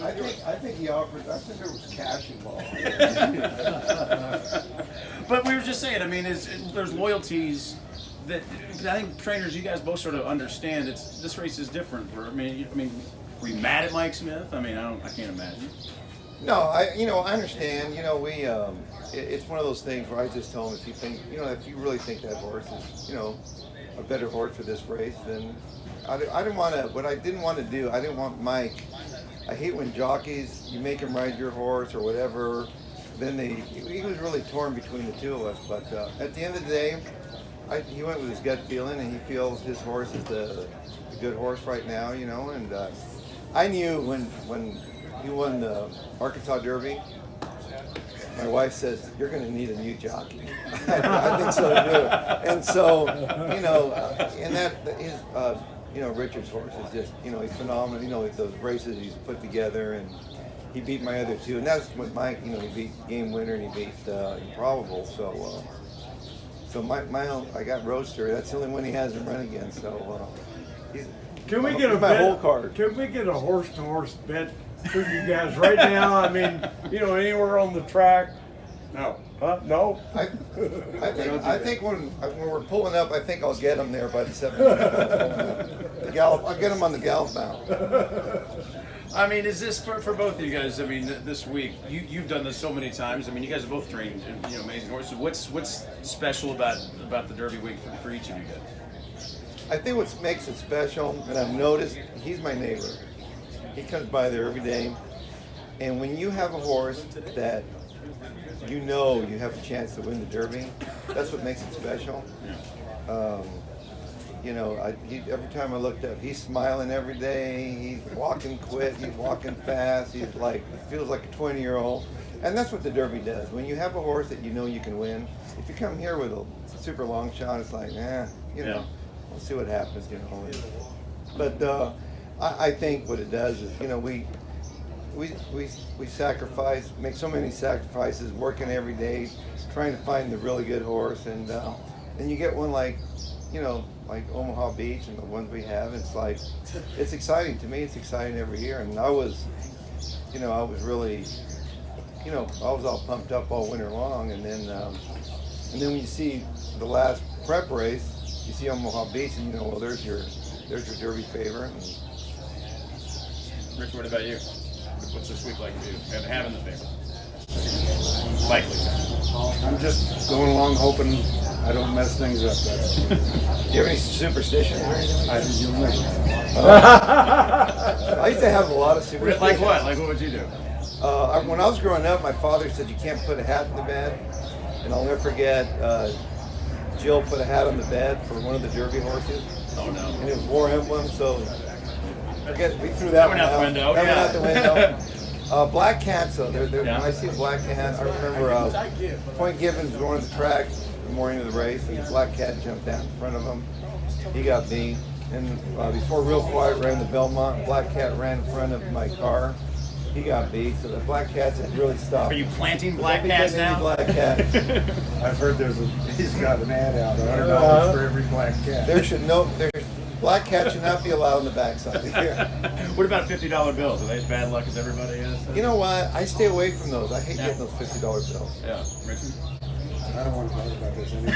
I think he offered. I think there was cash involved. But we were just saying. I mean, there's loyalties that I think trainers, you guys both sort of understand. This race is different. I mean, were you mad at Mike Smith? I mean, I can't imagine. No, I understand. It's one of those things where I just tell him, if you really think that horse is, a better horse for this race, then I didn't want to. What I didn't want to do, I didn't want Mike. I hate when jockeys, you make him ride your horse or whatever. Then he was really torn between the two of us. But at the end of the day, he went with his gut feeling, and he feels his horse is the good horse right now. And I knew when he won the Arkansas Derby. My wife says, "You're going to need a new jockey." I think so too. And so, and that his, Richard's horse is just, he's phenomenal. Those races he's put together, and he beat my other two, and that's what Mike. He beat Game Winner and he beat Improbable. So my own, I got Roadster. That's the only one he hasn't run against. So can we get my whole card? Can we get a horse-to-horse bet for you guys right now? I mean, anywhere on the track? No. Huh? No? I think when we're pulling up, I think I'll get him there by the 7th. I'll get him on the gallop bound. I mean, is this for both of you guys? I mean, this week you've done this so many times. I mean, you guys have both trained amazing horses. What's special about the Derby week for each of you guys? I think what makes it special, and I've noticed, he's my neighbor. He comes by there every day, and when you have a horse that you have a chance to win the Derby, that's what makes it special. Every time I looked up, he's smiling every day. He's walking quick. He's walking fast. He feels like a 20-year-old, and that's what the Derby does. When you have a horse that you can win, if you come here with a super long shot, it's like, we'll see what happens, But I think what it does is, we sacrifice, make so many sacrifices, working every day, trying to find the really good horse, and you get one like Omaha Beach and the ones we have. It's exciting to me. It's exciting every year, and I was really, I was all pumped up all winter long, and then when you see the last prep race, you see Omaha Beach, and well, there's your Derby favorite. Rich, what about you? What's this week like for you? Having the favorite? Likely. I'm just going along hoping I don't mess things up. Do you have any superstitions? I used to have a lot of superstitions. Like what? Like what would you do? When I was growing up, my father said you can't put a hat in the bed, and I'll never forget. Jill put a hat on the bed for one of the Derby horses. Oh no! And it was war emblem, so we threw that one out the window. That went out the window. Black cats, though. When I see a black cat, I remember Point Gibbons going to the track the morning of the race, and the black cat jumped down in front of him. He got beat. And before Real Quiet ran the Belmont, Black Cat ran in front of my car. He got beat, so the Black Cats had really stopped. Are you planting Black Cats now? Black Cat. I've heard he's got an ad out, $100 for every black cat. Black Cat should not be allowed on the backside of here. What about $50 bills? Are they as bad luck as everybody is? You know what? I stay away from those. I hate getting those $50 bills. Yeah, Richard? I don't want to talk about this anymore.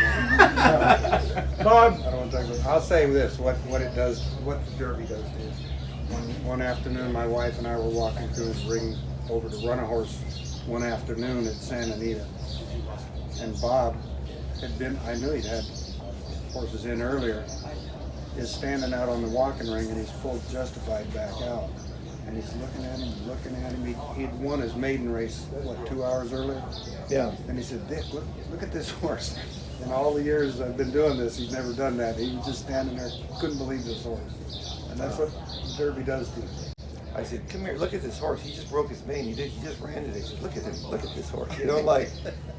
Bob? I don't want to talk about. I'll say this: what it does, what the Derby does is. One afternoon, my wife and I were walking through his ring over to run a horse one afternoon at Santa Anita, and Bob I knew he'd had horses in earlier, is standing out on the walking ring, and he's pulled Justified back out. And he's looking at him. He'd won his maiden race, 2 hours earlier? Yeah. And he said, Dick, look at this horse. In all the years I've been doing this, he's never done that. He was just standing there, couldn't believe this horse. And that's what Derby does to you. I said, come here, look at this horse. He just broke his mane. He just ran today. I said, look at him, look at this horse.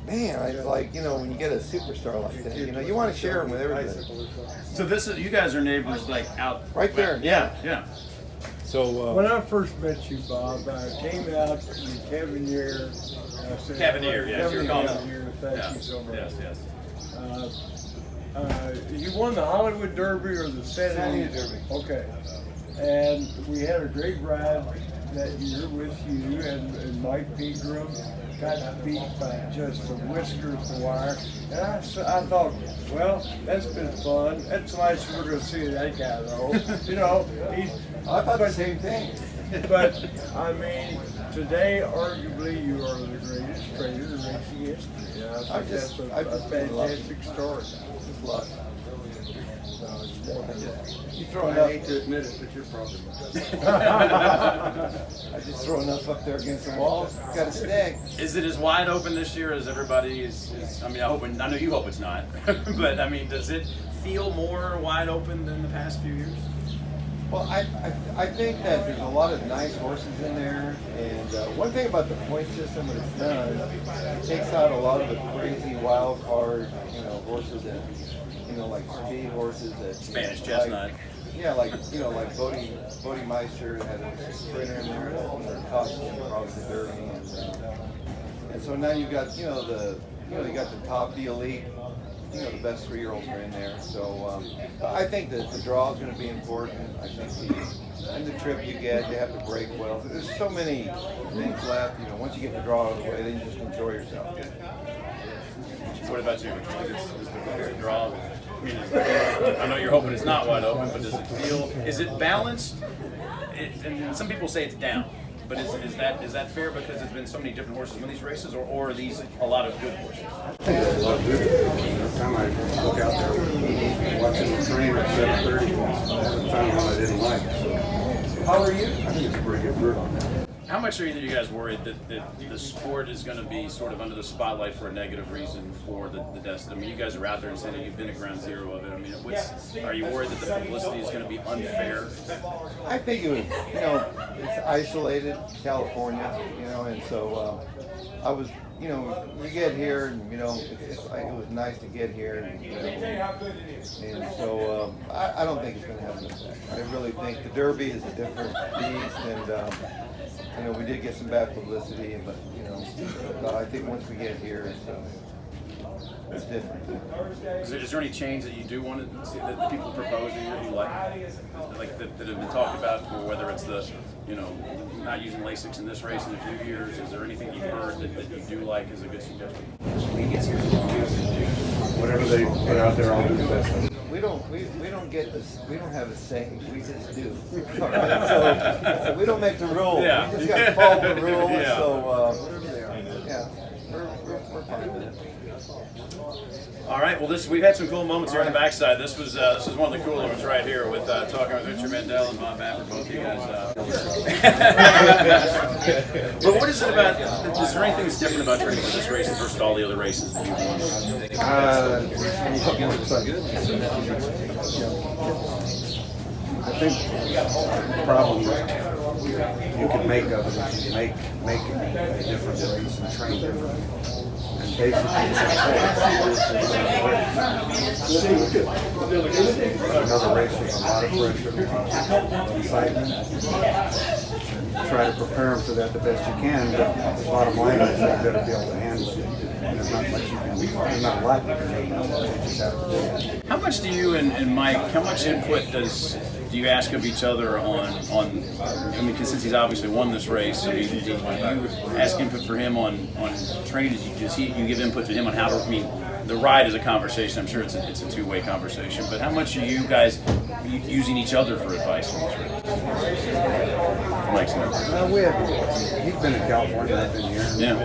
Man, when you get a superstar like that, you want to share him with everybody. So you guys are neighbors, out right there. Yeah. So when I first met you, Bob, I came out in Cavalier. Cavalier, yes, you're calling Cavalier. Thank you so much. Yes. You won the Hollywood Derby or the Santa Anita Derby. Okay. And we had a great ride. that year with you, and Mike Pegram got beat by just a whisker at the wire. And I thought, well, that's been fun. That's the last we're going to see that guy, though. You know, I thought the same thing. But, I mean, today, arguably, you are the greatest trainer in racing history. I think that's a fantastic story. Just luck. You throw enough. I hate to admit it, but you're probably I just throw enough up there against the walls. Got to stay. Is it as wide open this year as everybody is? I mean, I know you hope it's not, but I mean, does it feel more wide open than the past few years? Well, I think that there's a lot of nice horses in there, and one thing about the point system that it's done, it takes out a lot of the crazy wild card, horses that, like speed horses that Spanish chestnut. Yeah, like Bodie Meister had a sprinter in there that cost him probably the Derby, and so now you got you got the top, the elite. The best 3-year-olds are in there. So I think that the draw is going to be important. I think the trip you get, you have to break well. There's so many things left. Once you get the draw out of the way, then you just enjoy yourself. What about you? Is the draw? I mean, I know you're hoping it's not wide open, but does it feel? Is it balanced? And some people say it's down. But is that fair because there's been so many different horses in these races, or are these a lot of good horses? I think there's a lot of good. Every time I look out there watching the train at 7:30, I haven't found one I didn't like. So, how are you? I think it's a pretty good group. How much are either of you guys worried that the sport is going to be sort of under the spotlight for a negative reason for the destiny? I mean, you guys are out there and saying that you've been at ground zero of it. I mean, are you worried that the publicity is going to be unfair? I think it was, it's isolated California, and so I was, we get here, and it was nice to get here, and so I don't think it's going to have an effect. I really think the Derby is a different beast, and we did get some bad publicity, but I think once we get here, it's different. Is there any change that you do want to see that people propose that you like that have been talked about, for whether it's the not using Lasix in this race in a few years? Is there anything you've heard that you do like as a good suggestion? Whatever they put out there, I'll do the best. We don't get this. We don't have a say. We just do. All right? So we don't make the rules. Yeah. We just got to follow the rules. Yeah. So yeah, we're fine with it. All right. Well, we've had some cool moments here on the backside. This was one of the cooler ones right here with talking with Richard Mandella and Bob Baffert, both of you guys. But what is it about? Is there anything that's different about training for this race versus all the other races that you've won? I think the problem you can make of it is you make it a different race and train differently. And basically, another race with a lot of pressure, a lot of excitement. Try to prepare them for that the best you can, but the bottom line is they've got to be able to handle it. And there's not much you can do. There's not a lot you can do. You just have to do it. How much do you and Mike, how much input do you ask of each other on I mean, since he's obviously won this race, I mean, do you ask input for him on training? You give input to him on how to, I mean, the ride is a conversation. I'm sure it's a two-way conversation, but how much are you guys using each other for advice on this race? Mike's not. He's been in California, I've been here. Yeah.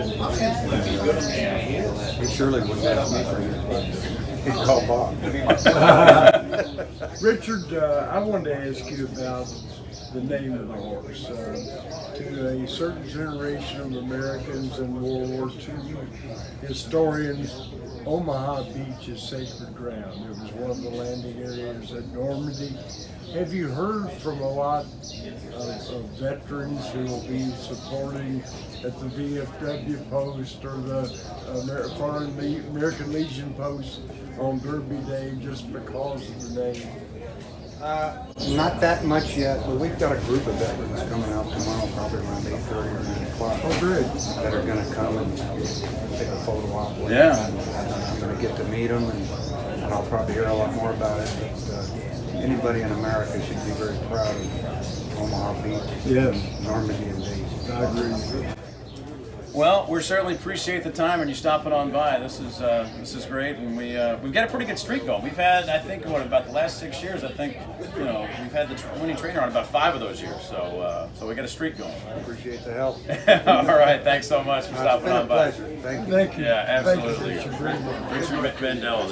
He surely wouldn't ask me for advice. He'd call Bob. Richard, I wanted to ask you about the name of the horse. To a certain generation of Americans in World War II historians, Omaha Beach is sacred ground. It was one of the landing areas at Normandy. Have you heard from a lot of veterans who will be supporting at the VFW post or the American Legion post on Derby Day just because of the name? Not that much yet, but we've got a group of veterans coming out tomorrow, probably around 8:30 or 9 o'clock. Oh, good. That are going to come and take a photo op with Yeah. them. I'm going to get to meet them, and I'll probably hear a lot more about it. But anybody in America should be very proud of Omaha Beach, Yes, Normandy and Days. I agree. Well, we certainly appreciate the time and you stopping on by. This is great, and we've got a pretty good streak going. We've had, I think, about the last 6 years. I think we've had the winning trainer on about 5 of those years. So we got a streak going. Appreciate the help. All right, thanks so much for It's stopping been a on by. pleasure. Thank you. Thank you. Yeah, absolutely. Thank you very much. Richard Mandella.